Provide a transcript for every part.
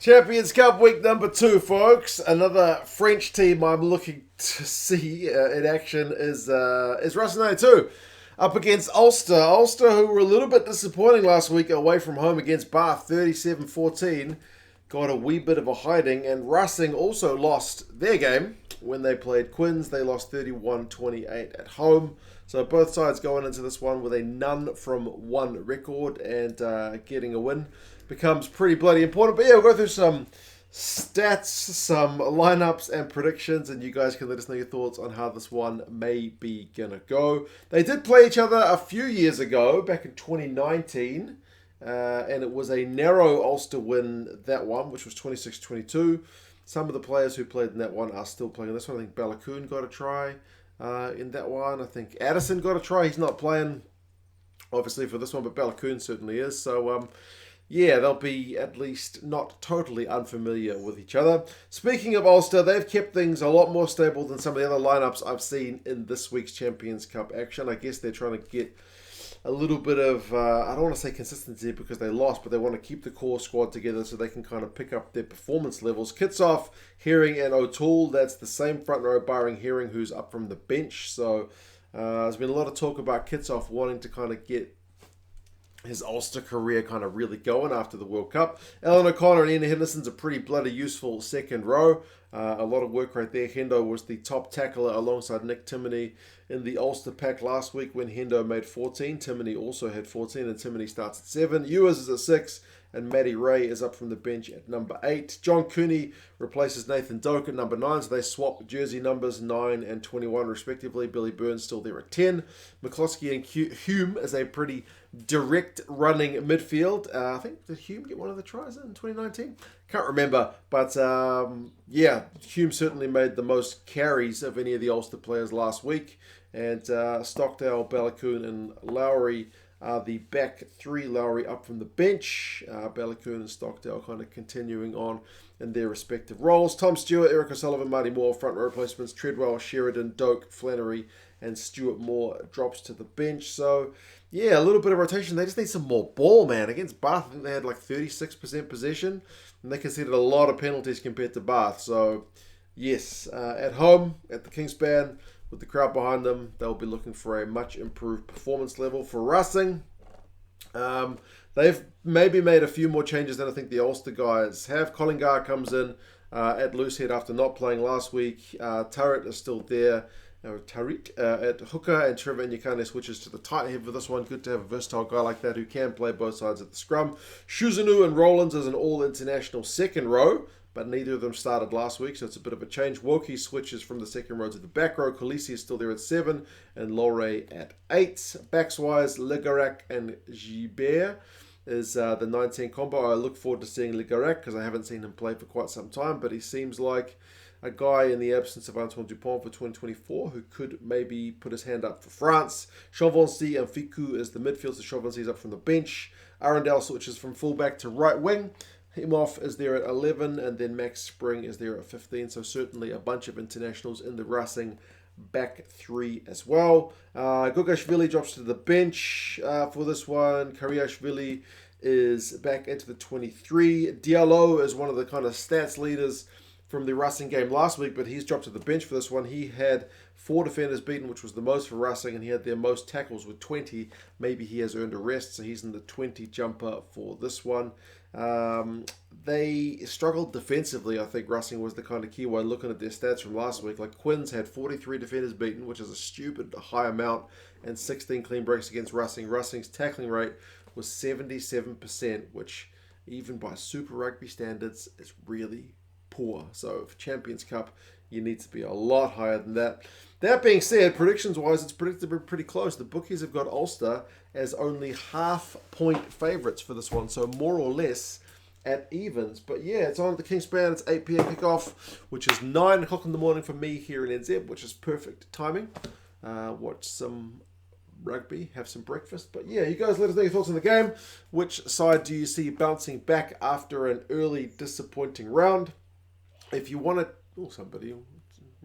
Champions Cup week number 2, folks. Another French team I'm looking to see in action is Rugby 92 up against Ulster. Ulster, who were a little bit disappointing last week away from home against Bath, 37-14, got a wee bit of a hiding. And Racing also lost their game when they played Quins. They lost 31-28 at home. So both sides going into this one with a none from one record, and getting a win becomes pretty bloody important. But yeah, we'll go through some stats, some lineups and predictions, and you guys can let us know your thoughts on how this one may be gonna go. They did play each other a few years ago, back in 2019, and it was a narrow Ulster win, that one, which was 26-22. Some of the players who played in that one are still playing in this one. I think Balakoon got a try in that one. I think Addison got a try. He's not playing, obviously, for this one, but Balakoon certainly is. So, yeah, they'll be at least not totally unfamiliar with each other. Speaking of Ulster, they've kept things a lot more stable than some of the other lineups I've seen in this week's Champions Cup action. I guess they're trying to get a little bit of, I don't want to say consistency because they lost, but they want to keep the core squad together so they can kind of pick up their performance levels. Kitsoff, Herring and O'Toole, that's the same front row barring Herring, who's up from the bench. So there's been a lot of talk about Kitsoff wanting to kind of get his Ulster career kind of really going after the World Cup. Alan O'Connor and Ian Henderson's a pretty bloody useful second row. A lot of work right there. Hendo was the top tackler alongside Nick Timoney in the Ulster pack last week when Hendo made 14. Timoney also had 14, and Timoney starts at 7. Ewers is at 6, and Matty Ray is up from the bench at number 8. John Cooney replaces Nathan Doak at number 9, so they swap jersey numbers 9 and 21 respectively. Billy Burns still there at 10. McCloskey and Hume is a pretty direct running midfield. I think, did Hume get one of the tries in 2019? Can't remember, but yeah, Hume certainly made the most carries of any of the Ulster players last week. And Stockdale, Balakoon and Lowry are the back three. Lowry up from the bench. Balakoon and Stockdale kind of continuing on in their respective roles. Tom Stewart, Eric O'Sullivan, Marty Moore, front row replacements. Treadwell, Sheridan, Doak, Flannery and Stuart Moore drops to the bench. So, yeah, a little bit of rotation. They just need some more ball, man. Against Bath, I think they had like 36% possession, and they conceded a lot of penalties compared to Bath. So, yes, at home, at the Kingspan, with the crowd behind them, they'll be looking for a much improved performance level. For Racing, they've maybe made a few more changes than I think the Ulster guys have. Collingar comes in at loosehead after not playing last week. Turret is still there. Tariq at hooker, and Trevor Nyakane switches to the tight head for this one. Good to have a versatile guy like that who can play both sides at the scrum. Shuzanu and Rollins as an all-international second row, but neither of them started last week, so it's a bit of a change. Woki switches from the second row to the back row. Khaleesi is still there at 7, and Lore at 8. Backs-wise, Ligarak and Gibert is the 19 combo. I look forward to seeing Ligarak because I haven't seen him play for quite some time, but he seems like a guy in the absence of Antoine Dupont for 2024 who could maybe put his hand up for France. Chauvency and Fiku is the midfield, so Chauvency is up from the bench. Arundel switches from fullback to right wing. Himoff is there at 11, and then Max Spring is there at 15. So certainly a bunch of internationals in the Racing back three as well. Gugashvili drops to the bench for this one. Kariashvili is back into the 23. Diallo is one of the kind of stats leaders from the Racing game last week, but he's dropped to the bench for this one. He had 4 defenders beaten, which was the most for Racing, and he had their most tackles with 20. Maybe he has earned a rest, so he's in the 20 jumper for this one. They struggled defensively. I think Racing was the kind of key one looking at their stats from last week. Like Quins had 43 defenders beaten, which is a stupid high amount, and 16 clean breaks against Racing. Racing's tackling rate was 77%, which even by Super Rugby standards is really poor. So for Champions Cup, you need to be a lot higher than that. That being said, predictions-wise, it's predicted to be pretty close. The bookies have got Ulster as only half-point favourites for this one, so more or less at evens. But yeah, it's on at the Kingspan. It's 8 p.m. kickoff, which is 9 o'clock in the morning for me here in NZ, which is perfect timing. Watch some rugby, have some breakfast. But yeah, you guys let us know your thoughts on the game. Which side do you see bouncing back after an early disappointing round? If you want to, oh, somebody in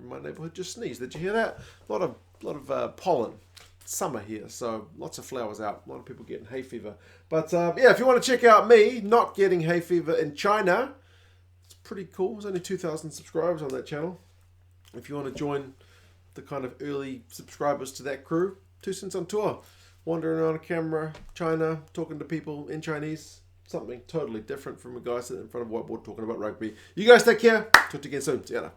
my neighbourhood just sneezed. Did you hear that? A lot of pollen. Summer here, so lots of flowers out. A lot of people getting hay fever. But yeah, if you want to check out me not getting hay fever in China, pretty cool. There's only 2,000 subscribers on that channel. If you want to join the kind of early subscribers to that crew, 2 Cents on Tour. Wandering around a camera, China, talking to people in Chinese. Something totally different from a guy sitting in front of a whiteboard talking about rugby. You guys take care. Talk to you again soon. See ya.